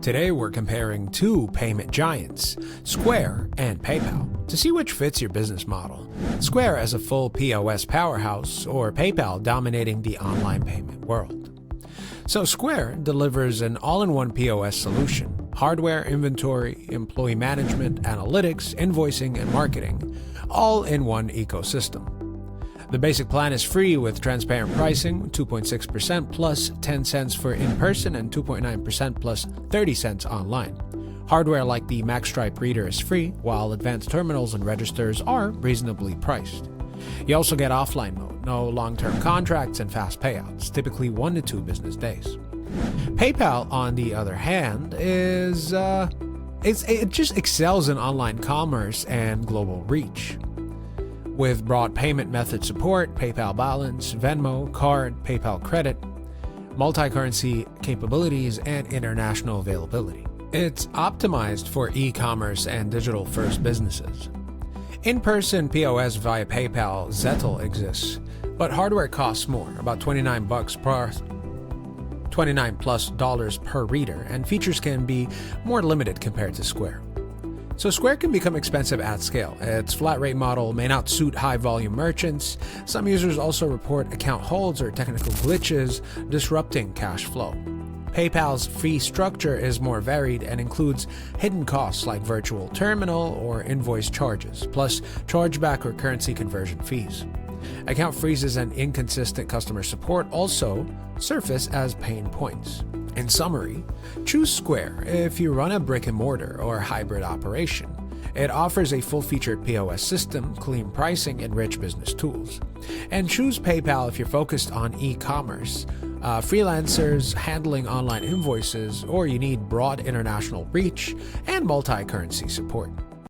Today we're comparing two payment giants, Square and PayPal, to see which fits your business model. Square as a full POS powerhouse, or PayPal dominating the online payment world. So Square delivers an all-in-one POS solution: hardware, inventory, employee management, analytics, invoicing, and marketing, all in one ecosystem. The basic plan is free with transparent pricing, 2.6% plus 10 cents for in-person and 2.9% plus 30 cents online. Hardware like the MagStripe reader is free, while advanced terminals and registers are reasonably priced. You also get offline mode, no long-term contracts, and fast payouts, typically 1 to 2 business days. PayPal, on the other hand, it just excels in online commerce and global reach. With broad payment method support, PayPal Balance, Venmo, Card, PayPal Credit, multi-currency capabilities, and international availability. It's optimized for e-commerce and digital-first businesses. In-person POS via PayPal Zettel exists, but hardware costs more, about $29 plus dollars per reader, and features can be more limited compared to Square. So Square can become expensive at scale. Its flat rate model may not suit high volume merchants. Some users also report account holds or technical glitches, disrupting cash flow. PayPal's fee structure is more varied and includes hidden costs like virtual terminal or invoice charges, plus chargeback or currency conversion fees. Account freezes and inconsistent customer support also surface as pain points. In summary, choose Square if you run a brick-and-mortar or hybrid operation. It offers a full-featured POS system, clean pricing, and rich business tools. And choose PayPal if you're focused on e-commerce, freelancers, handling online invoices, or you need broad international reach and multi-currency support.